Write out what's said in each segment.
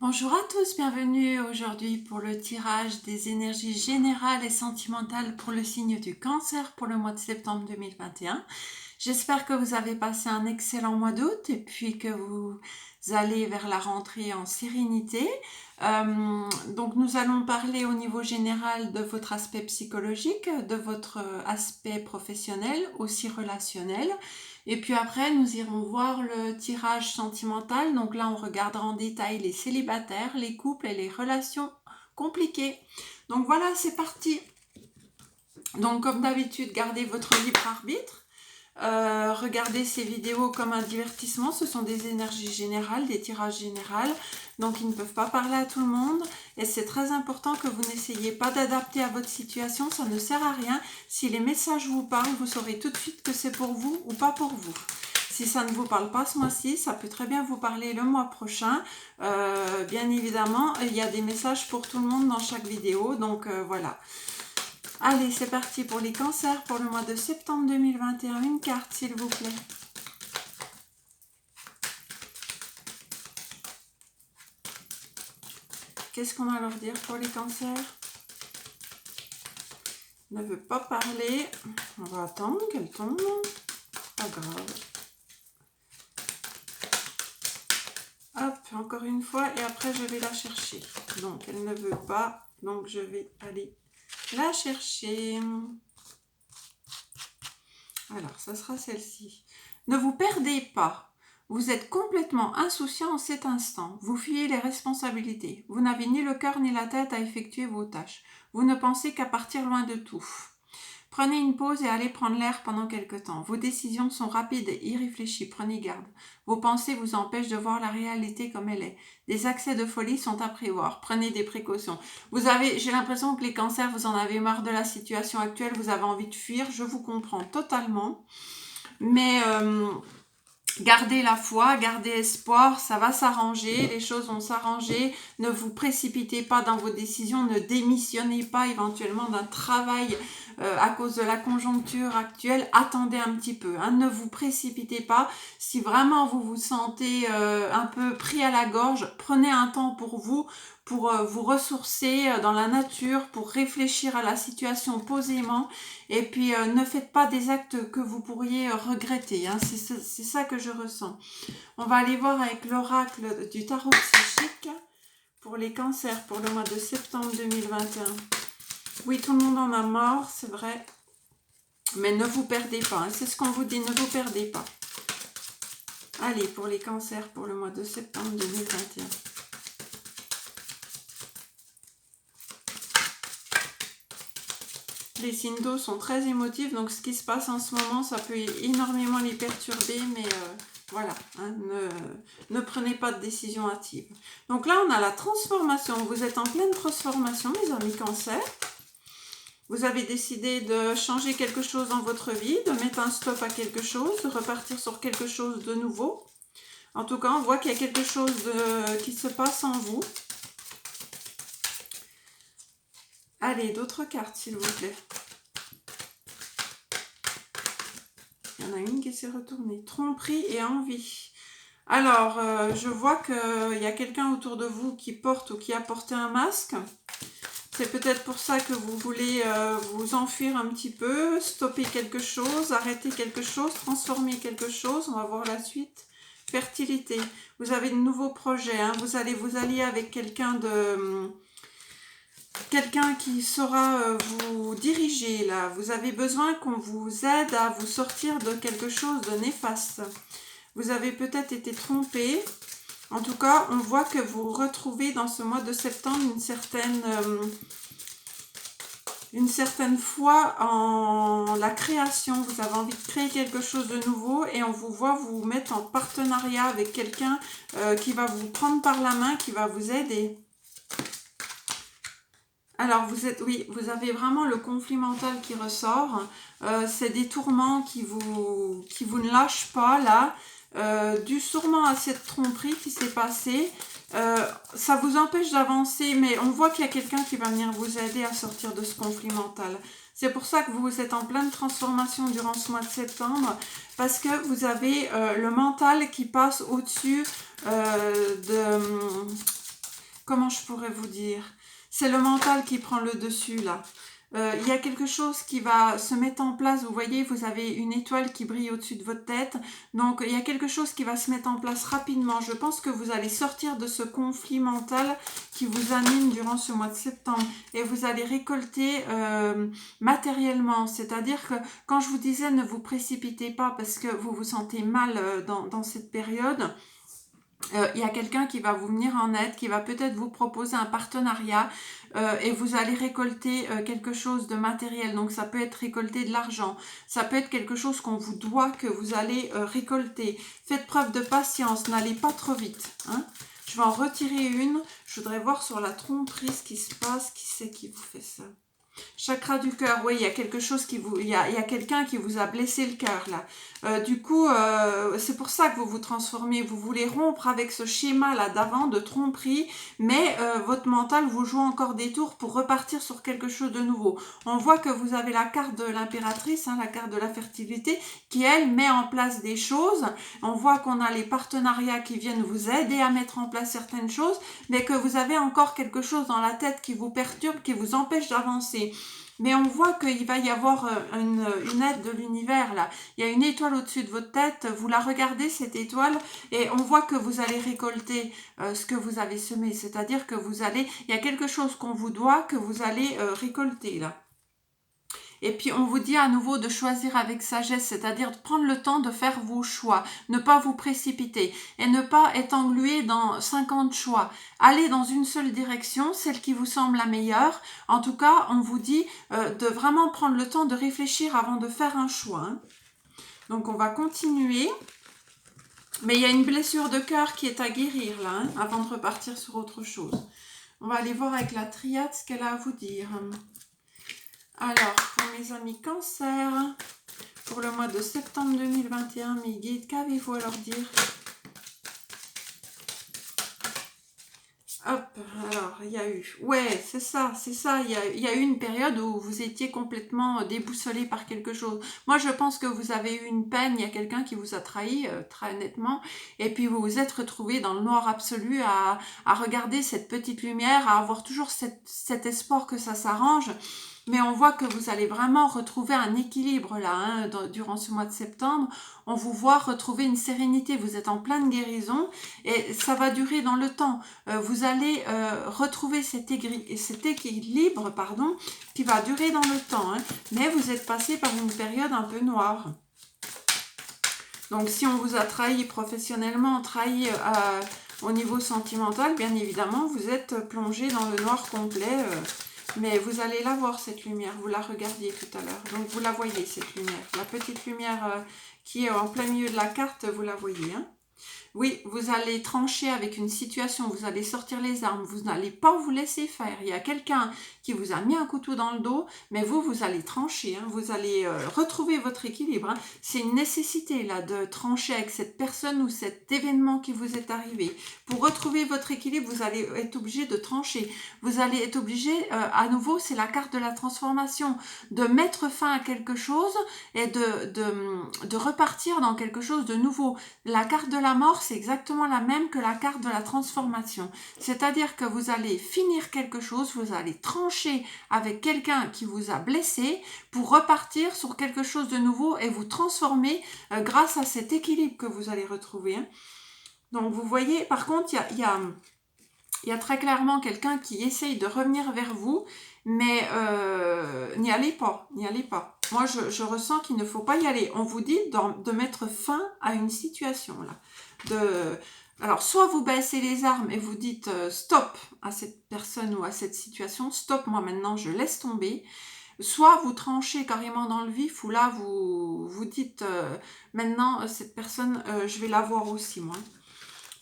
Bonjour à tous, bienvenue aujourd'hui pour le tirage des énergies générales et sentimentales pour le signe du Cancer pour le mois de septembre 2021. J'espère que vous avez passé un excellent mois d'août et puis que vous allez vers la rentrée en sérénité. Donc nous allons parler au niveau général de votre aspect psychologique, de votre aspect professionnel, aussi relationnel. Et puis après, nous irons voir le tirage sentimental. Donc là, on regardera en détail les célibataires, les couples et les relations compliquées. Donc voilà, c'est parti. Donc comme d'habitude, gardez votre libre arbitre. Regardez ces vidéos comme un divertissement, ce sont des énergies générales, des tirages généraux, donc ils ne peuvent pas parler à tout le monde et c'est très important que vous n'essayez pas d'adapter à votre situation, ça ne sert à rien. Si les messages vous parlent, vous saurez tout de suite que c'est pour vous ou pas pour vous. Si ça ne vous parle pas ce mois-ci, ça peut très bien vous parler le mois prochain. Bien évidemment, il y a des messages pour tout le monde dans chaque vidéo, donc voilà. Allez, c'est parti pour les cancers pour le mois de septembre 2021. Une carte, s'il vous plaît. Qu'est-ce qu'on va leur dire pour les cancers? Ne veut pas parler. On va attendre qu'elle tombe. Pas grave. Hop, encore une fois. Et après, je vais la chercher. Donc, elle ne veut pas. Donc, je vais aller la chercher. Alors, ça sera celle-ci. Ne vous perdez pas. Vous êtes complètement insouciant en cet instant. Vous fuyez les responsabilités. Vous n'avez ni le cœur ni la tête à effectuer vos tâches. Vous ne pensez qu'à partir loin de tout. Prenez une pause et allez prendre l'air pendant quelque temps. Vos décisions sont rapides et irréfléchies. Prenez garde. Vos pensées vous empêchent de voir la réalité comme elle est. Des accès de folie sont à prévoir. Prenez des précautions. J'ai l'impression que les cancers, vous en avez marre de la situation actuelle. Vous avez envie de fuir. Je vous comprends totalement. Mais gardez la foi, gardez espoir, ça va s'arranger, les choses vont s'arranger. Ne vous précipitez pas dans vos décisions, ne démissionnez pas éventuellement d'un travail à cause de la conjoncture actuelle. Attendez un petit peu, hein, ne vous précipitez pas. Si vraiment vous vous sentez un peu pris à la gorge, prenez un temps pour vous ressourcer dans la nature, pour réfléchir à la situation posément. Et puis, ne faites pas des actes que vous pourriez regretter. Hein. C'est ça que je ressens. On va aller voir avec l'oracle du tarot psychique pour les cancers pour le mois de septembre 2021. Oui, tout le monde en a marre, c'est vrai. Mais ne vous perdez pas. Hein. C'est ce qu'on vous dit, ne vous perdez pas. Allez, pour les cancers pour le mois de septembre 2021. Les signes d'eau sont très émotifs, donc ce qui se passe en ce moment, ça peut énormément les perturber, mais voilà, hein, ne prenez pas de décision hâtive. Donc là, on a la transformation. Vous êtes en pleine transformation, mes amis cancers. Vous avez décidé de changer quelque chose dans votre vie, de mettre un stop à quelque chose, de repartir sur quelque chose de nouveau. En tout cas, on voit qu'il y a quelque chose qui se passe en vous. Allez, d'autres cartes, s'il vous plaît. Il y en a une qui s'est retournée. Tromperie et envie. Alors, je vois qu'il y a quelqu'un autour de vous qui porte ou qui a porté un masque. C'est peut-être pour ça que vous voulez vous enfuir un petit peu, stopper quelque chose, arrêter quelque chose, transformer quelque chose. On va voir la suite. Fertilité. Vous avez de nouveaux projets. Hein. Vous allez vous allier avec quelqu'un qui saura vous diriger là. Vous avez besoin qu'on vous aide à vous sortir de quelque chose de néfaste. Vous avez peut-être été trompé. En tout cas, on voit que vous retrouvez dans ce mois de septembre une certaine foi en la création. Vous avez envie de créer quelque chose de nouveau et on vous voit vous mettre en partenariat avec quelqu'un qui va vous prendre par la main, qui va vous aider. Alors, vous avez vraiment le conflit mental qui ressort. C'est des tourments qui vous ne lâchent pas, là. Dû sûrement à cette tromperie qui s'est passée. Ça vous empêche d'avancer, mais on voit qu'il y a quelqu'un qui va venir vous aider à sortir de ce conflit mental. C'est pour ça que vous êtes en pleine transformation durant ce mois de septembre, parce que vous avez le mental qui passe au-dessus comment je pourrais vous dire? C'est le mental qui prend le dessus là. Il y a quelque chose qui va se mettre en place. Vous voyez, vous avez une étoile qui brille au-dessus de votre tête. Donc, il y a quelque chose qui va se mettre en place rapidement. Je pense que vous allez sortir de ce conflit mental qui vous anime durant ce mois de septembre. Et vous allez récolter matériellement. C'est-à-dire que quand je vous disais ne vous précipitez pas parce que vous vous sentez mal dans cette période, il y a quelqu'un qui va vous venir en aide, qui va peut-être vous proposer un partenariat et vous allez récolter quelque chose de matériel. Donc ça peut être récolter de l'argent, ça peut être quelque chose qu'on vous doit, que vous allez récolter. Faites preuve de patience, n'allez pas trop vite. Hein. Je vais en retirer une. Je voudrais voir sur la tromperie ce qui se passe. Qui c'est qui vous fait ça? Chakra du cœur, oui, il y a quelque chose qui vous, il y a quelqu'un qui vous a blessé le cœur là. Du coup, c'est pour ça que vous vous transformez. Vous voulez rompre avec ce schéma là d'avant de tromperie, mais votre mental vous joue encore des tours pour repartir sur quelque chose de nouveau. On voit que vous avez la carte de l'impératrice, hein, la carte de la fertilité, qui elle met en place des choses. On voit qu'on a les partenariats qui viennent vous aider à mettre en place certaines choses, mais que vous avez encore quelque chose dans la tête qui vous perturbe, qui vous empêche d'avancer. Mais on voit qu'il va y avoir une aide de l'univers là. Il y a une étoile au-dessus de votre tête, vous la regardez cette étoile et on voit que vous allez récolter ce que vous avez semé. C'est-à-dire que vous allez, il y a quelque chose qu'on vous doit que vous allez récolter là. Et puis on vous dit à nouveau de choisir avec sagesse, c'est-à-dire de prendre le temps de faire vos choix, ne pas vous précipiter et ne pas être englué dans 50 choix. Allez dans une seule direction, celle qui vous semble la meilleure. En tout cas, on vous dit de vraiment prendre le temps de réfléchir avant de faire un choix. Hein. Donc on va continuer. Mais il y a une blessure de cœur qui est à guérir là, hein, avant de repartir sur autre chose. On va aller voir avec la triade ce qu'elle a à vous dire. Alors, pour mes amis cancer, pour le mois de septembre 2021, mes guides, qu'avez-vous à leur dire? Hop, alors, il y a eu... Ouais, c'est ça. Il y a eu une période où vous étiez complètement déboussolé par quelque chose. Moi, je pense que vous avez eu une peine, il y a quelqu'un qui vous a trahi, très nettement, et puis vous vous êtes retrouvé dans le noir absolu à regarder cette petite lumière, à avoir toujours cet espoir que ça s'arrange. Mais on voit que vous allez vraiment retrouver un équilibre là, hein, durant ce mois de septembre. On vous voit retrouver une sérénité, vous êtes en pleine guérison et ça va durer dans le temps. Vous allez retrouver cet équilibre qui va durer dans le temps. Hein. Mais vous êtes passé par une période un peu noire. Donc si on vous a trahi professionnellement, trahi au niveau sentimental, bien évidemment, vous êtes plongé dans le noir complet. Mais vous allez la voir cette lumière, vous la regardiez tout à l'heure. Donc vous la voyez cette lumière. La petite lumière qui est en plein milieu de la carte, vous la voyez. Hein. Oui, vous allez trancher avec une situation, vous allez sortir les armes, vous n'allez pas vous laisser faire. Il y a quelqu'un qui vous a mis un couteau dans le dos, mais vous allez trancher, hein, vous allez retrouver votre équilibre. Hein. C'est une nécessité là de trancher avec cette personne ou cet événement qui vous est arrivé. Pour retrouver votre équilibre, vous allez être obligé de trancher. Vous allez être obligé, à nouveau, c'est la carte de la transformation, de mettre fin à quelque chose et de repartir dans quelque chose de nouveau. La carte de la mort, c'est exactement la même que la carte de la transformation. C'est-à-dire que vous allez finir quelque chose, vous allez trancher avec quelqu'un qui vous a blessé pour repartir sur quelque chose de nouveau et vous transformer grâce à cet équilibre que vous allez retrouver. Hein. Donc vous voyez, par contre, il y a très clairement quelqu'un qui essaye de revenir vers vous, mais n'y allez pas, n'y allez pas. Moi, je ressens qu'il ne faut pas y aller. On vous dit de mettre fin à une situation là. Alors, soit vous baissez les armes et vous dites stop à cette personne ou à cette situation, stop, moi maintenant je laisse tomber. Soit vous tranchez carrément dans le vif, ou là vous dites maintenant cette personne, je vais la voir aussi moi.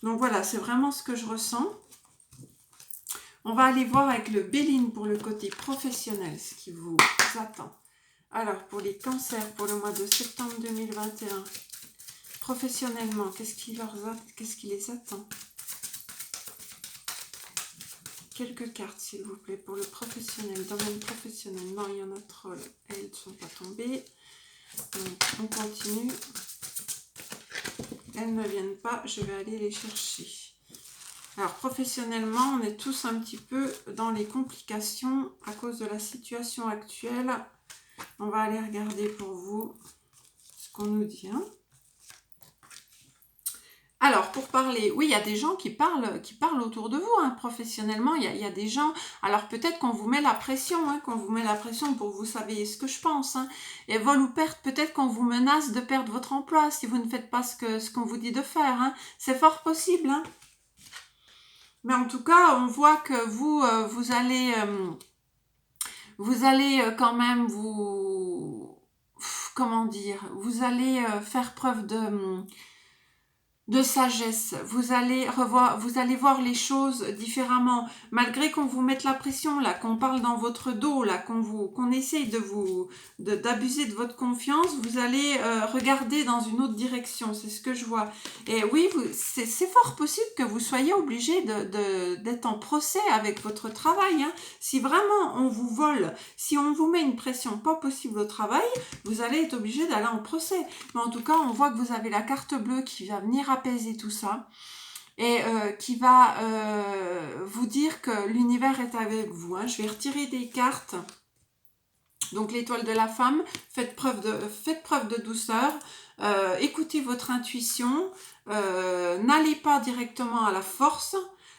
Donc voilà, c'est vraiment ce que je ressens. On va aller voir avec le Béline pour le côté professionnel, ce qui vous attend. Alors, pour les cancers, pour le mois de septembre 2021, professionnellement, qu'est-ce qui les attend? Quelques cartes, s'il vous plaît, pour le professionnel, domaine professionnel. Non, il y en a trop, elles ne sont pas tombées. Donc, on continue. Elles ne viennent pas, je vais aller les chercher. Alors, professionnellement, on est tous un petit peu dans les complications à cause de la situation actuelle. On va aller regarder pour vous ce qu'on nous dit. Hein. Alors, pour parler, oui, il y a des gens qui parlent autour de vous, hein, professionnellement, il y a des gens, alors peut-être qu'on vous met la pression, hein, qu'on vous met la pression pour vous savez ce que je pense, hein, et vol ou perte, peut-être qu'on vous menace de perdre votre emploi si vous ne faites pas ce qu'on vous dit de faire, hein, c'est fort possible, hein. Mais en tout cas, on voit que vous allez quand même comment dire, vous allez faire preuve de sagesse, vous allez voir les choses différemment, malgré qu'on vous mette la pression là, qu'on parle dans votre dos là, qu'on essaye d'abuser de votre confiance, vous allez regarder dans une autre direction, c'est ce que je vois. Et oui, c'est fort possible que vous soyez obligé d'être en procès avec votre travail, hein. Si vraiment on vous vole, si on vous met une pression pas possible au travail, vous allez être obligé d'aller en procès. Mais en tout cas, on voit que vous avez la carte bleue qui va venir apaiser tout ça et qui va vous dire que l'univers est avec vous. Hein. Je vais retirer des cartes. Donc l'étoile de la femme, faites preuve de douceur, écoutez votre intuition, n'allez pas directement à la force.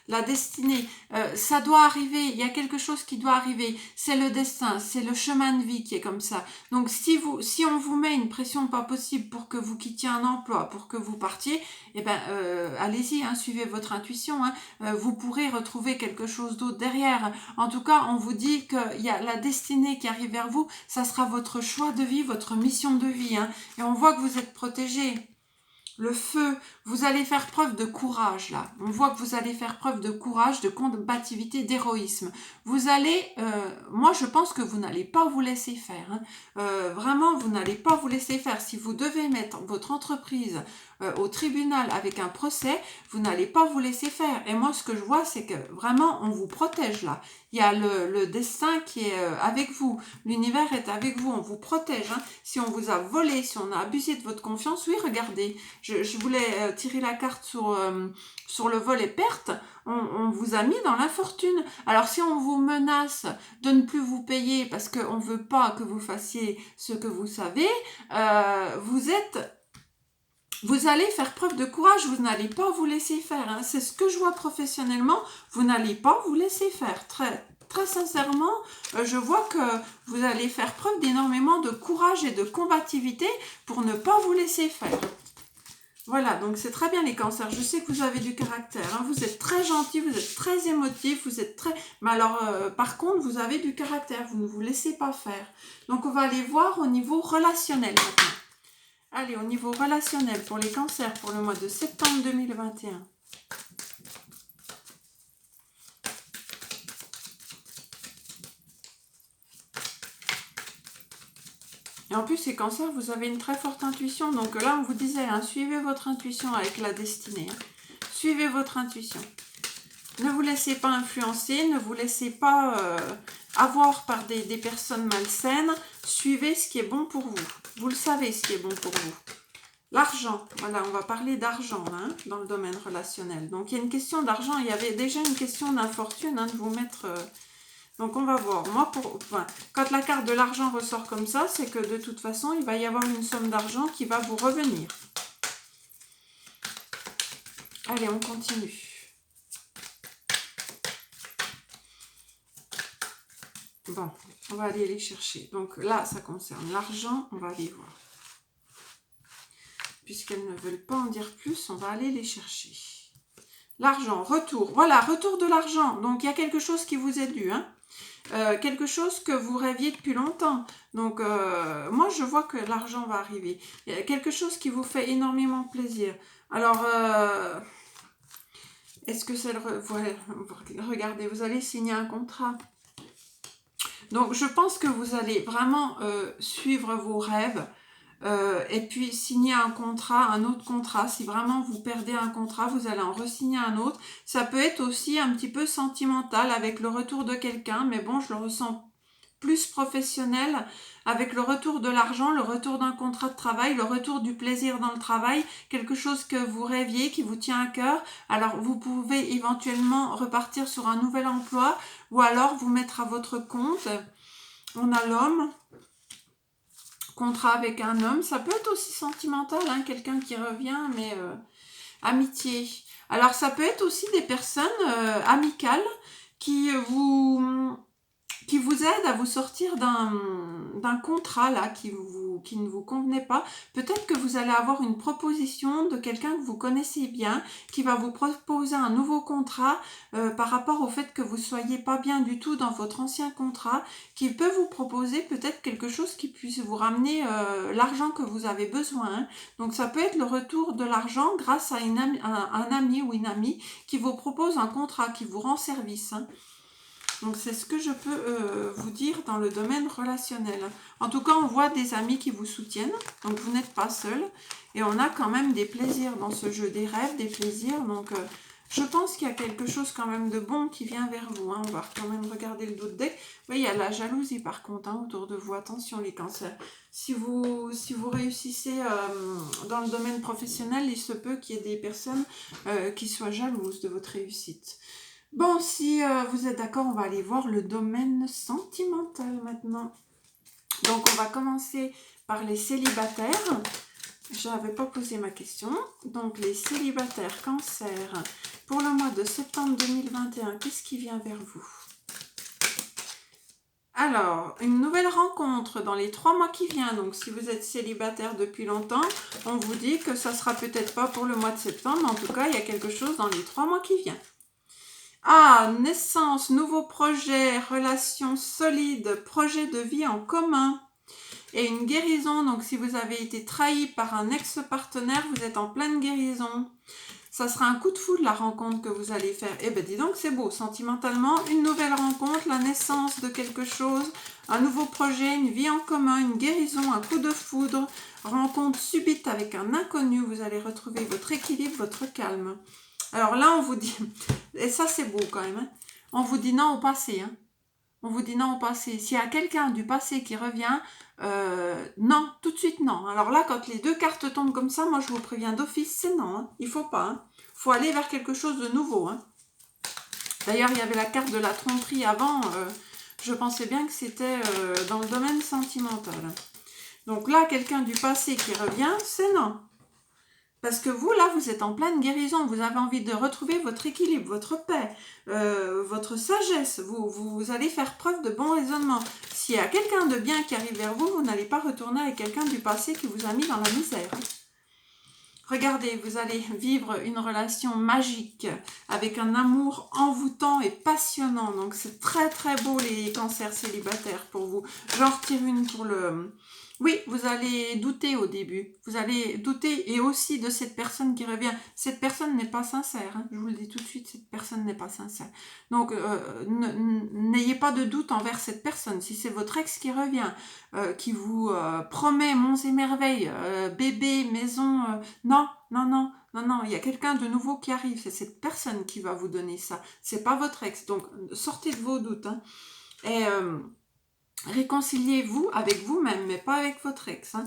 La destinée, ça doit arriver, il y a quelque chose qui doit arriver, c'est le destin, c'est le chemin de vie qui est comme ça. Donc si on vous met une pression pas possible pour que vous quittiez un emploi, pour que vous partiez, eh ben allez-y, hein, suivez votre intuition, hein, vous pourrez retrouver quelque chose d'autre derrière. En tout cas, on vous dit qu'il y a la destinée qui arrive vers vous, ça sera votre choix de vie, votre mission de vie, hein, et on voit que vous êtes protégé. Le feu, vous allez faire preuve de courage là. On voit que vous allez faire preuve de courage, de combativité, d'héroïsme. Vous allez, moi je pense que vous n'allez pas vous laisser faire. Hein. Vraiment, vous n'allez pas vous laisser faire. Si vous devez mettre votre entreprise au tribunal avec un procès, vous n'allez pas vous laisser faire. Et moi ce que je vois, c'est que vraiment on vous protège là. Il y a le destin qui est avec vous. L'univers est avec vous, on vous protège. Hein. Si on vous a volé, si on a abusé de votre confiance, oui, regardez. Je voulais tirer la carte sur le vol et perte. On vous a mis dans l'infortune. Alors si on vous menace de ne plus vous payer parce qu'on ne veut pas que vous fassiez ce que vous savez, vous allez faire preuve de courage, vous n'allez pas vous laisser faire. Hein. C'est ce que je vois professionnellement, vous n'allez pas vous laisser faire. Très, très sincèrement, je vois que vous allez faire preuve d'énormément de courage et de combativité pour ne pas vous laisser faire. Voilà, donc c'est très bien les cancers. Je sais que vous avez du caractère. Hein. Vous êtes très gentil, vous êtes très émotif, vous êtes très... Mais alors, par contre, vous avez du caractère. Vous ne vous laissez pas faire. Donc, on va aller voir au niveau relationnel maintenant. Allez, au niveau relationnel pour les cancers pour le mois de septembre 2021. Et en plus, les cancers, vous avez une très forte intuition. Donc là, on vous disait, hein, suivez votre intuition avec la destinée. Hein. Suivez votre intuition. Ne vous laissez pas influencer, ne vous laissez pas avoir par des personnes malsaines. Suivez ce qui est bon pour vous. Vous le savez, ce qui est bon pour vous. L'argent, voilà, on va parler d'argent hein, dans le domaine relationnel. Donc, il y a une question d'argent. Il y avait déjà une question d'infortune, hein, de vous mettre... Donc, on va voir. Moi, quand la carte de l'argent ressort comme ça, c'est que de toute façon, il va y avoir une somme d'argent qui va vous revenir. Allez, on continue. Bon, on va aller les chercher. Donc là, ça concerne l'argent. On va aller voir. Puisqu'elles ne veulent pas en dire plus, on va aller les chercher. L'argent, retour. Voilà, retour de l'argent. Donc, il y a quelque chose qui vous est dû. Hein. Quelque chose que vous rêviez depuis longtemps. Donc, moi, je vois que l'argent va arriver. Il y a quelque chose qui vous fait énormément plaisir. Alors, est-ce que c'est le... Regardez, vous allez signer un contrat. Donc, je pense que vous allez vraiment suivre vos rêves. Et puis signer un contrat, un autre contrat. Si vraiment vous perdez un contrat, vous allez en re-signer un autre. Ça peut être aussi un petit peu sentimental avec le retour de quelqu'un, mais bon, je le ressens plus professionnel, avec le retour de l'argent, le retour d'un contrat de travail, le retour du plaisir dans le travail, quelque chose que vous rêviez, qui vous tient à cœur. Alors vous pouvez éventuellement repartir sur un nouvel emploi ou alors vous mettre à votre compte. On a l'homme, contrat avec un homme, ça peut être aussi sentimental, hein, quelqu'un qui revient, mais amitié. Alors ça peut être aussi des personnes amicales qui vous aide à vous sortir d'un contrat là qui ne vous convenait pas. Peut-être que vous allez avoir une proposition de quelqu'un que vous connaissez bien qui va vous proposer un nouveau contrat par rapport au fait que vous soyez pas bien du tout dans votre ancien contrat, qui peut vous proposer peut-être quelque chose qui puisse vous ramener l'argent que vous avez besoin. Hein. Donc ça peut être le retour de l'argent grâce à un ami ou une amie qui vous propose un contrat, qui vous rend service. Hein. Donc c'est ce que je peux vous dire dans le domaine relationnel. En tout cas, on voit des amis qui vous soutiennent, donc vous n'êtes pas seul. Et on a quand même des plaisirs dans ce jeu, des rêves, des plaisirs. Donc je pense qu'il y a quelque chose quand même de bon qui vient vers vous. Hein. On va quand même regarder le dos de deck. Oui, il y a la jalousie par contre hein, autour de vous. Attention les cancers. Si vous réussissez dans le domaine professionnel, il se peut qu'il y ait des personnes qui soient jalouses de votre réussite. Bon, si vous êtes d'accord, on va aller voir le domaine sentimental maintenant. Donc, on va commencer par les célibataires. Je n'avais pas posé ma question. Donc, les célibataires cancer, pour le mois de septembre 2021, qu'est-ce qui vient vers vous? Alors, une nouvelle rencontre dans les 3 mois qui viennent. Donc, si vous êtes célibataire depuis longtemps, on vous dit que ça ne sera peut-être pas pour le mois de septembre. Mais en tout cas, il y a quelque chose dans les 3 mois qui viennent. Ah, naissance, nouveau projet, relation solide, projet de vie en commun et une guérison. Donc, si vous avez été trahi par un ex-partenaire, vous êtes en pleine guérison. Ça sera un coup de foudre, la rencontre que vous allez faire. Eh bien, dis donc, c'est beau. Sentimentalement, une nouvelle rencontre, la naissance de quelque chose, un nouveau projet, une vie en commun, une guérison, un coup de foudre, rencontre subite avec un inconnu. Vous allez retrouver votre équilibre, votre calme. Alors là, on vous dit, et ça c'est beau quand même, hein, on vous dit non au passé. Hein. On vous dit non au passé. S'il y a quelqu'un du passé qui revient, non, tout de suite non. Alors là, quand les 2 cartes tombent comme ça, moi je vous préviens d'office, c'est non. Hein. Il ne faut pas. Hein. Faut aller vers quelque chose de nouveau. Hein. D'ailleurs, il y avait la carte de la tromperie avant. Je pensais bien que c'était dans le domaine sentimental. Donc là, quelqu'un du passé qui revient, c'est non. Parce que vous, là, vous êtes en pleine guérison. Vous avez envie de retrouver votre équilibre, votre paix, votre sagesse. Vous allez faire preuve de bon raisonnement. S'il y a quelqu'un de bien qui arrive vers vous, vous n'allez pas retourner avec quelqu'un du passé qui vous a mis dans la misère. Regardez, vous allez vivre une relation magique avec un amour envoûtant et passionnant. Donc, c'est très, très beau les cancers célibataires pour vous. J'en retire une pour le... Oui, vous allez douter au début. Vous allez douter et aussi de cette personne qui revient. Cette personne n'est pas sincère. Hein. Je vous le dis tout de suite, cette personne n'est pas sincère. Donc, n'ayez pas de doute envers cette personne. Si c'est votre ex qui revient, qui vous promet monts et merveilles, bébé, maison... non, non, non, non, non. Il y a quelqu'un de nouveau qui arrive. C'est cette personne qui va vous donner ça. C'est pas votre ex. Donc, sortez de vos doutes. Hein. Et... réconciliez-vous avec vous-même, mais pas avec votre ex. Hein.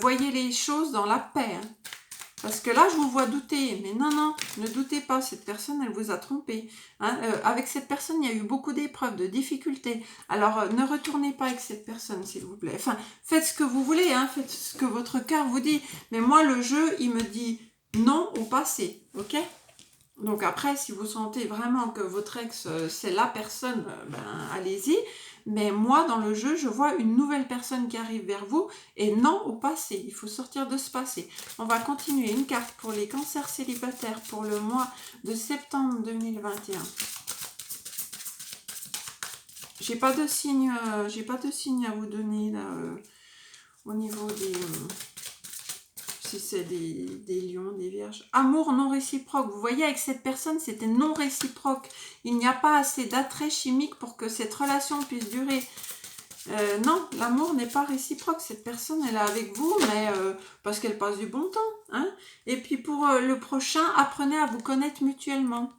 Voyez les choses dans la paix. Hein. Parce que là, je vous vois douter. Mais non, non, ne doutez pas. Cette personne, elle vous a trompé. Hein. Avec cette personne, il y a eu beaucoup d'épreuves, de difficultés. Alors, ne retournez pas avec cette personne, s'il vous plaît. Enfin, faites ce que vous voulez. Hein. Faites ce que votre cœur vous dit. Mais moi, le jeu, il me dit non au passé. Ok ? Donc après, si vous sentez vraiment que votre ex, c'est la personne, allez-y. Mais moi, dans le jeu, je vois une nouvelle personne qui arrive vers vous et non au passé. Il faut sortir de ce passé. On va continuer. Une carte pour les cancers célibataires pour le mois de septembre 2021. J'ai pas de signe à vous donner là, au niveau des... si c'est des lions, des vierges. Amour non réciproque. Vous voyez, avec cette personne, c'était non réciproque. Il n'y a pas assez d'attrait chimique pour que cette relation puisse durer. Non, l'amour n'est pas réciproque. Cette personne, elle est avec vous, mais parce qu'elle passe du bon temps. Hein. Et puis pour le prochain, apprenez à vous connaître mutuellement.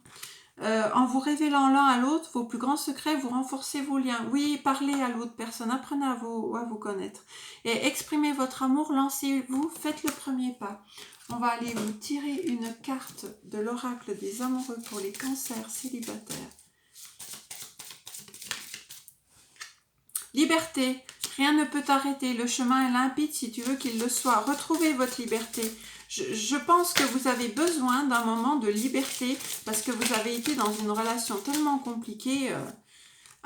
en vous révélant l'un à l'autre vos plus grands secrets, vous renforcez vos liens. Oui, parlez à l'autre personne, apprenez à vous connaître. Et exprimez votre amour, lancez-vous, faites le premier pas. On va aller vous tirer une carte de l'oracle des amoureux pour les cancers célibataires. Liberté, rien ne peut t'arrêter, le chemin est limpide si tu veux qu'il le soit. Retrouvez votre liberté. Je pense que vous avez besoin d'un moment de liberté parce que vous avez été dans une relation tellement compliquée.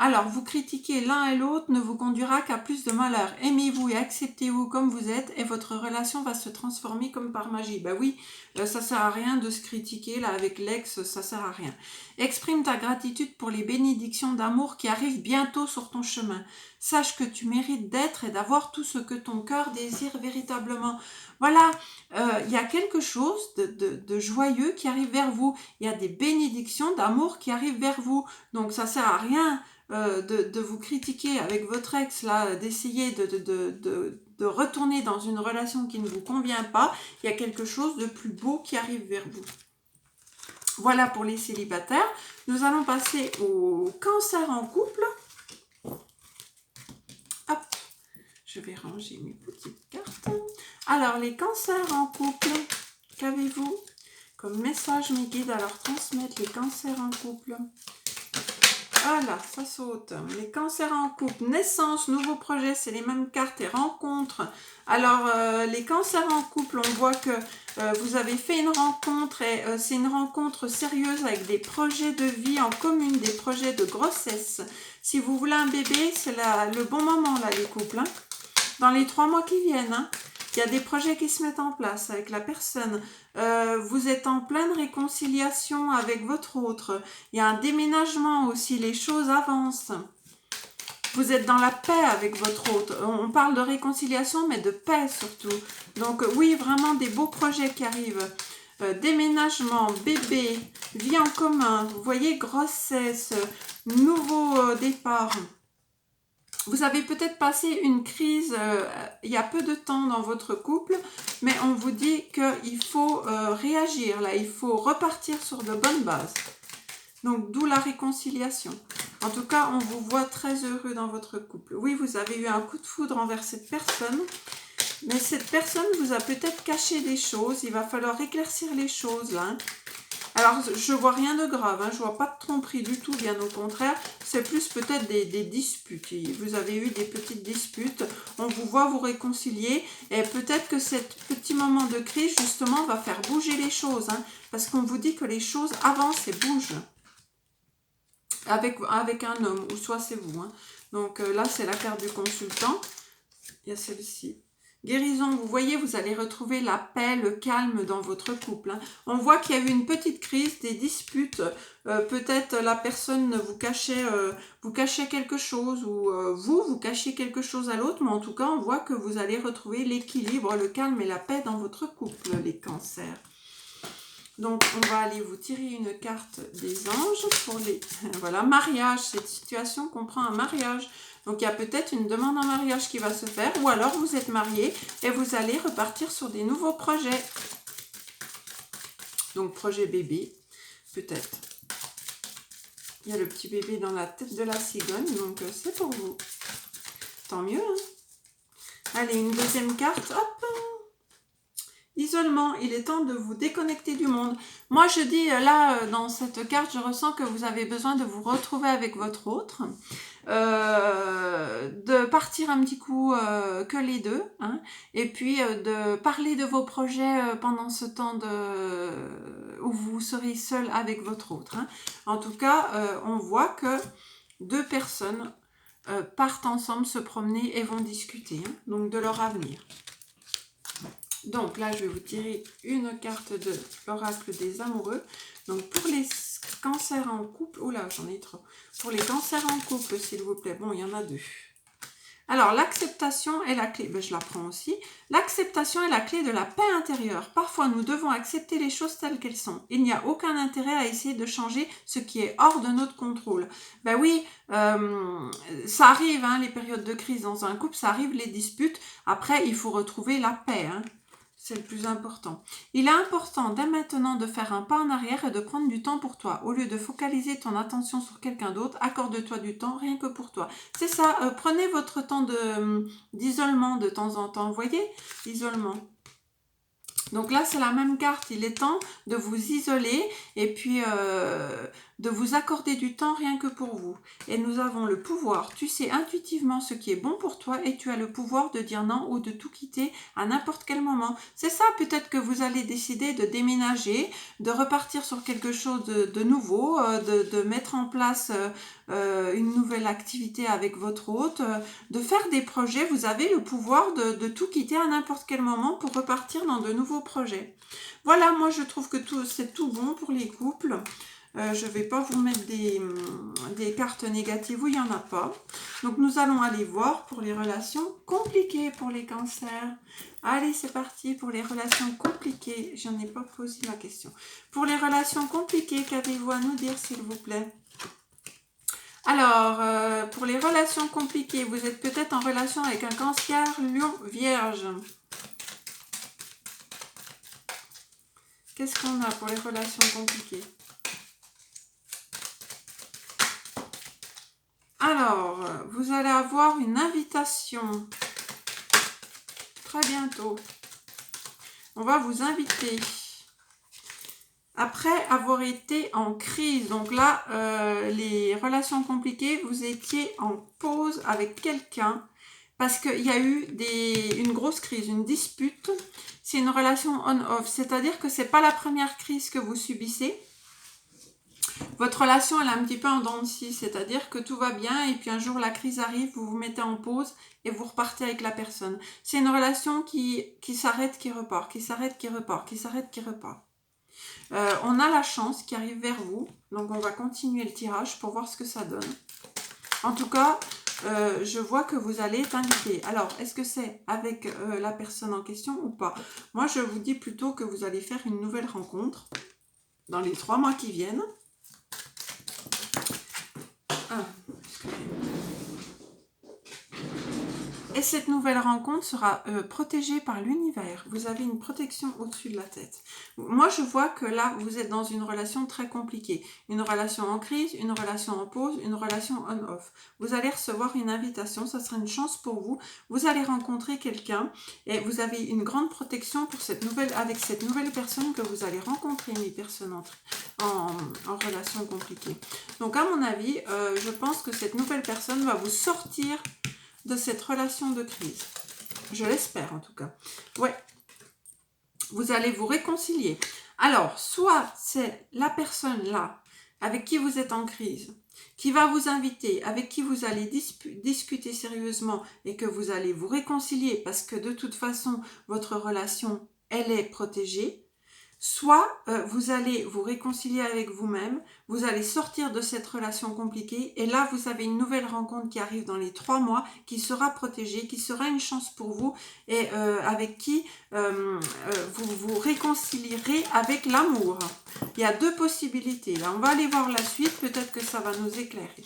Alors, vous critiquer l'un et l'autre ne vous conduira qu'à plus de malheur. Aimez-vous et acceptez-vous comme vous êtes et votre relation va se transformer comme par magie. Ben oui, ça sert à rien de se critiquer là avec l'ex, ça sert à rien. Exprime ta gratitude pour les bénédictions d'amour qui arrivent bientôt sur ton chemin. Sache que tu mérites d'être et d'avoir tout ce que ton cœur désire véritablement. Voilà, il y a quelque chose de joyeux qui arrive vers vous. Il y a des bénédictions d'amour qui arrivent vers vous. Donc ça sert à rien de vous critiquer avec votre ex, là, d'essayer de retourner dans une relation qui ne vous convient pas. Il y a quelque chose de plus beau qui arrive vers vous. Voilà pour les célibataires. Nous allons passer au cancer en couple. Hop, je vais ranger mes petites cartes. Alors, les cancers en couple, qu'avez-vous comme message mes guides à leur transmettre les cancers en couple? Voilà, ça saute. Les cancers en couple, naissance, nouveau projet, c'est les mêmes cartes et rencontres. Alors, les cancers en couple, on voit que vous avez fait une rencontre et c'est une rencontre sérieuse avec des projets de vie en commune, des projets de grossesse. Si vous voulez un bébé, c'est le bon moment, là, les couples. Hein. Dans les 3 mois qui viennent, hein. Il y a des projets qui se mettent en place avec la personne. Vous êtes en pleine réconciliation avec votre autre. Il y a un déménagement aussi, les choses avancent. Vous êtes dans la paix avec votre autre. On parle de réconciliation, mais de paix surtout. Donc oui, vraiment des beaux projets qui arrivent. Déménagement, bébé, vie en commun. Vous voyez, grossesse, nouveau départ. Vous avez peut-être passé une crise il y a peu de temps dans votre couple, mais on vous dit qu'il faut réagir, là, il faut repartir sur de bonnes bases. Donc, d'où la réconciliation. En tout cas, on vous voit très heureux dans votre couple. Oui, vous avez eu un coup de foudre envers cette personne, mais cette personne vous a peut-être caché des choses. Il va falloir éclaircir les choses, là. Alors, je vois rien de grave, hein, je vois pas de tromperie du tout, bien au contraire. C'est plus peut-être des disputes. Vous avez eu des petites disputes, on vous voit vous réconcilier. Et peut-être que ce petit moment de crise, justement, va faire bouger les choses. Hein, parce qu'on vous dit que les choses avancent et bougent. Avec un homme, ou soit c'est vous. Hein. Donc là, c'est la carte du consultant. Il y a celle-ci. Guérison, vous voyez, vous allez retrouver la paix, le calme dans votre couple. Hein. On voit qu'il y a eu une petite crise, des disputes. Peut-être la personne vous cachait quelque chose ou vous cachiez quelque chose à l'autre. Mais en tout cas, on voit que vous allez retrouver l'équilibre, le calme et la paix dans votre couple, les cancers. Donc, on va aller vous tirer une carte des anges pour les... Voilà, mariage. Cette situation comprend un mariage. Donc, il y a peut-être une demande en mariage qui va se faire. Ou alors, vous êtes marié et vous allez repartir sur des nouveaux projets. Donc, projet bébé, peut-être. Il y a le petit bébé dans la tête de la cigogne. Donc, c'est pour vous. Tant mieux, hein. Allez, une deuxième carte. Hop! Isolement, il est temps de vous déconnecter du monde. Moi, je dis là, dans cette carte, je ressens que vous avez besoin de vous retrouver avec votre autre, de partir un petit coup que les deux, hein, et puis de parler de vos projets pendant ce temps où vous serez seul avec votre autre. Hein. En tout cas, on voit que 2 personnes partent ensemble se promener et vont discuter, hein, donc de leur avenir. Donc là, je vais vous tirer une carte de l'oracle des amoureux. Donc pour les cancers en couple, oh là, j'en ai trop. Pour les cancers en couple, s'il vous plaît. Bon, il y en a 2. Alors, l'acceptation est la clé. Ben, je la prends aussi. L'acceptation est la clé de la paix intérieure. Parfois, nous devons accepter les choses telles qu'elles sont. Il n'y a aucun intérêt à essayer de changer ce qui est hors de notre contrôle. Ben oui, ça arrive, hein, les périodes de crise dans un couple, ça arrive, les disputes. Après, il faut retrouver la paix, hein. C'est le plus important. Il est important dès maintenant de faire un pas en arrière et de prendre du temps pour toi. Au lieu de focaliser ton attention sur quelqu'un d'autre, accorde-toi du temps rien que pour toi. C'est ça, prenez votre temps d'isolement de temps en temps. Vous voyez, isolement. Donc là, c'est la même carte. Il est temps de vous isoler et puis de vous accorder du temps rien que pour vous. Et nous avons le pouvoir. Tu sais intuitivement ce qui est bon pour toi et tu as le pouvoir de dire non ou de tout quitter à n'importe quel moment. C'est ça, peut-être que vous allez décider de déménager, de repartir sur quelque chose de nouveau, de mettre en place une nouvelle activité avec votre hôte, de faire des projets. Vous avez le pouvoir de tout quitter à n'importe quel moment pour repartir dans de nouveaux projets. Voilà, moi je trouve que c'est tout bon pour les couples. Je ne vais pas vous mettre des cartes négatives où il n'y en a pas. Donc nous allons aller voir pour les relations compliquées pour les cancers. Allez, c'est parti pour les relations compliquées. J'en ai pas posé la question. Pour les relations compliquées, qu'avez-vous à nous dire s'il vous plaît? Alors, pour les relations compliquées, vous êtes peut-être en relation avec un cancer, lion, vierge. Qu'est-ce qu'on a pour les relations compliquées? Alors, vous allez avoir une invitation très bientôt. On va vous inviter. Après avoir été en crise, donc là, les relations compliquées, vous étiez en pause avec quelqu'un parce qu'il y a eu une grosse crise, une dispute. C'est une relation on-off, c'est-à-dire que c'est pas la première crise que vous subissez. Votre relation, elle est un petit peu en dents de scie, c'est-à-dire que tout va bien et puis un jour la crise arrive, vous vous mettez en pause et vous repartez avec la personne. C'est une relation qui s'arrête, qui repart, qui s'arrête, qui repart, qui s'arrête, qui repart. On a la chance qui arrive vers vous, donc on va continuer le tirage pour voir ce que ça donne. En tout cas, je vois que vous allez être invité. Alors, est-ce que c'est avec la personne en question ou pas? Moi, je vous dis plutôt que vous allez faire une nouvelle rencontre dans les 3 mois qui viennent. Et cette nouvelle rencontre sera protégée par l'univers. Vous avez une protection au-dessus de la tête. Moi, je vois que là, vous êtes dans une relation très compliquée. Une relation en crise, une relation en pause, une relation on-off. Vous allez recevoir une invitation, ça sera une chance pour vous. Vous allez rencontrer quelqu'un et vous avez une grande protection pour avec cette nouvelle personne que vous allez rencontrer, mes personnes en relation compliquée. Donc, à mon avis, je pense que cette nouvelle personne va vous sortir de cette relation de crise. Je l'espère en tout cas. Ouais. Vous allez vous réconcilier. Alors, soit c'est la personne là, avec qui vous êtes en crise, qui va vous inviter, avec qui vous allez discuter sérieusement et que vous allez vous réconcilier parce que de toute façon, votre relation, elle est protégée. Soit vous allez vous réconcilier avec vous-même, vous allez sortir de cette relation compliquée et là vous avez une nouvelle rencontre qui arrive dans les 3 mois, qui sera protégée, qui sera une chance pour vous et avec qui vous vous réconcilierez avec l'amour. Il y a 2 possibilités. Là, on va aller voir la suite, peut-être que ça va nous éclairer.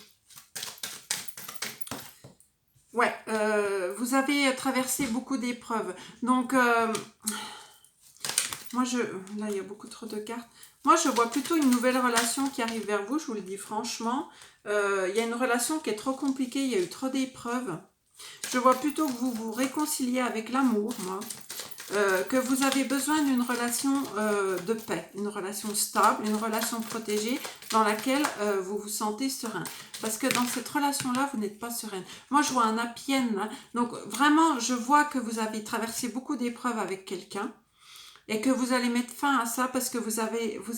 Ouais, vous avez traversé beaucoup d'épreuves. Donc... là, il y a beaucoup trop de cartes. Moi, je vois plutôt une nouvelle relation qui arrive vers vous, je vous le dis franchement. Il y a une relation qui est trop compliquée, il y a eu trop d'épreuves. Je vois plutôt que vous vous réconciliez avec l'amour, moi. Que vous avez besoin d'une relation de paix, une relation stable, une relation protégée dans laquelle vous vous sentez serein. Parce que dans cette relation-là, vous n'êtes pas sereine. Moi, je vois un happy end, hein. Donc, vraiment, je vois que vous avez traversé beaucoup d'épreuves avec quelqu'un. Et que vous allez mettre fin à ça parce que vous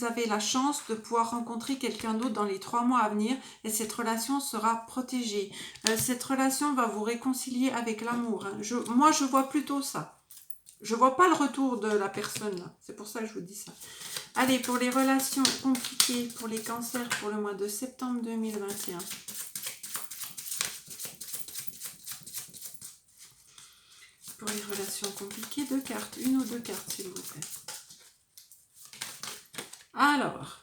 avez la chance de pouvoir rencontrer quelqu'un d'autre dans les 3 mois à venir et cette relation sera protégée. Cette relation va vous réconcilier avec l'amour. Hein. Moi, je vois plutôt ça. Je vois pas le retour de la personne. C'est pour ça que je vous dis ça. Allez, pour les relations compliquées, pour les cancers, pour le mois de septembre 2021. Pour les relations compliquées, 2 cartes, 1 ou 2 cartes s'il vous plaît. Alors,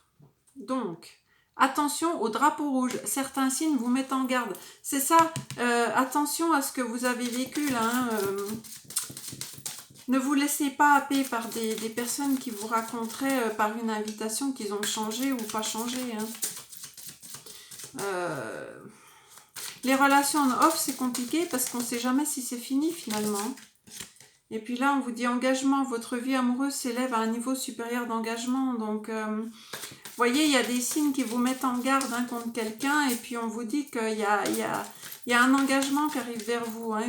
donc, attention au drapeau rouge. Certains signes vous mettent en garde. C'est ça, attention à ce que vous avez vécu là. Hein, Ne vous laissez pas happer par des personnes qui vous raconteraient par une invitation qu'ils ont changé ou pas changé. Hein. Les relations en off, c'est compliqué parce qu'on ne sait jamais si c'est fini finalement. Et puis là, on vous dit engagement, votre vie amoureuse s'élève à un niveau supérieur d'engagement. Donc, vous voyez, il y a des signes qui vous mettent en garde hein, contre quelqu'un. Et puis, on vous dit qu'il y a un engagement qui arrive vers vous. Hein,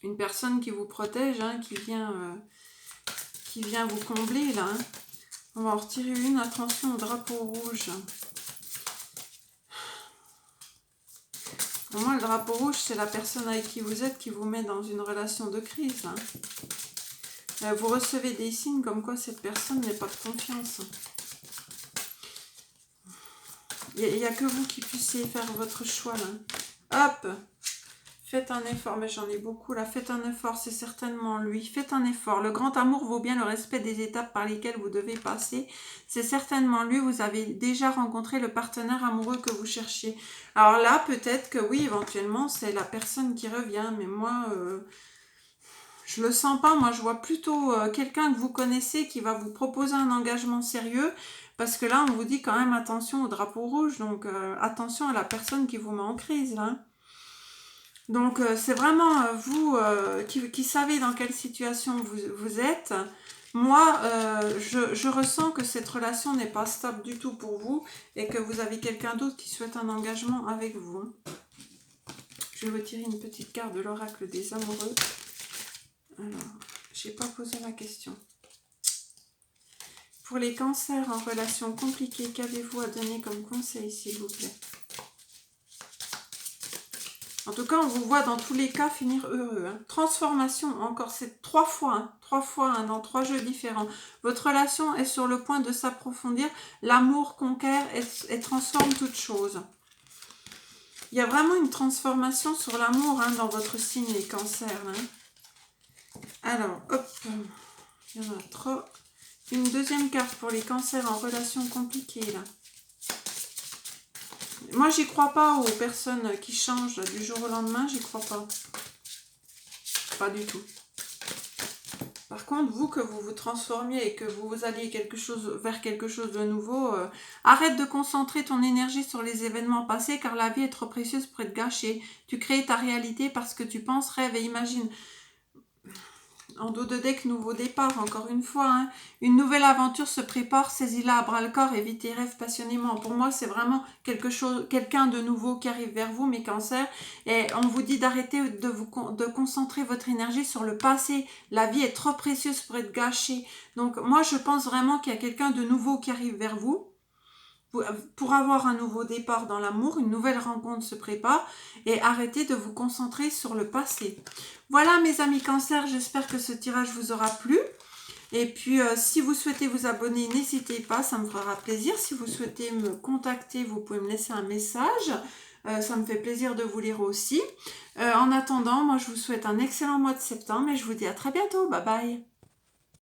une personne qui vous protège, hein, qui vient vous combler là. Hein. On va en retirer une. Attention au drapeau rouge. Pour moi, le drapeau rouge, c'est la personne avec qui vous êtes qui vous met dans une relation de crise. Hein. Vous recevez des signes comme quoi cette personne n'est pas de confiance. Il n'y a que vous qui puissiez faire votre choix là. Hop! Faites un effort, mais j'en ai beaucoup là. Faites un effort, c'est certainement lui. Faites un effort. Le grand amour vaut bien le respect des étapes par lesquelles vous devez passer. C'est certainement lui. Vous avez déjà rencontré le partenaire amoureux que vous cherchiez. Alors là, peut-être que oui, éventuellement, c'est la personne qui revient. Mais moi, je le sens pas. Moi, je vois plutôt quelqu'un que vous connaissez qui va vous proposer un engagement sérieux. Parce que là, on vous dit quand même attention au drapeau rouge. Donc, attention à la personne qui vous met en crise, là. Donc, c'est vraiment vous qui savez dans quelle situation vous êtes. Moi, je ressens que cette relation n'est pas stable du tout pour vous et que vous avez quelqu'un d'autre qui souhaite un engagement avec vous. Je vais retirer une petite carte de l'oracle des amoureux. Alors, je n'ai pas posé la question. Pour les cancers en relation compliquée, qu'avez-vous à donner comme conseil, s'il vous plaît ? En tout cas, on vous voit dans tous les cas finir heureux. Hein. Transformation, encore, c'est 3 fois. Hein, 3 fois hein, dans 3 jeux différents. Votre relation est sur le point de s'approfondir. L'amour conquiert et transforme toute chose. Il y a vraiment une transformation sur l'amour hein, dans votre signe, les cancers. Hein. Alors, hop, il y en a 3. Une deuxième carte pour les cancers en relation compliquée, là. Moi, j'y crois pas aux personnes qui changent du jour au lendemain, j'y crois pas. Pas du tout. Par contre, vous, que vous vous transformiez et que vous alliez vers quelque chose de nouveau, arrête de concentrer ton énergie sur les événements passés car la vie est trop précieuse pour être gâchée. Tu crées ta réalité parce que tu penses, rêves et imagines. En dos de deck, nouveau départ, encore une fois. Hein. Une nouvelle aventure se prépare, saisis-la à bras-le-corps et vis tes rêves passionnément. Pour moi, c'est vraiment quelqu'un de nouveau qui arrive vers vous, mes cancers. Et on vous dit d'arrêter de concentrer votre énergie sur le passé. La vie est trop précieuse pour être gâchée. Donc, moi, je pense vraiment qu'il y a quelqu'un de nouveau qui arrive vers vous. Pour avoir un nouveau départ dans l'amour, une nouvelle rencontre se prépare et arrêtez de vous concentrer sur le passé. Voilà mes amis cancers, j'espère que ce tirage vous aura plu. Et puis si vous souhaitez vous abonner, n'hésitez pas, ça me fera plaisir. Si vous souhaitez me contacter, vous pouvez me laisser un message. Ça me fait plaisir de vous lire aussi. En attendant, moi je vous souhaite un excellent mois de septembre et je vous dis à très bientôt. Bye bye.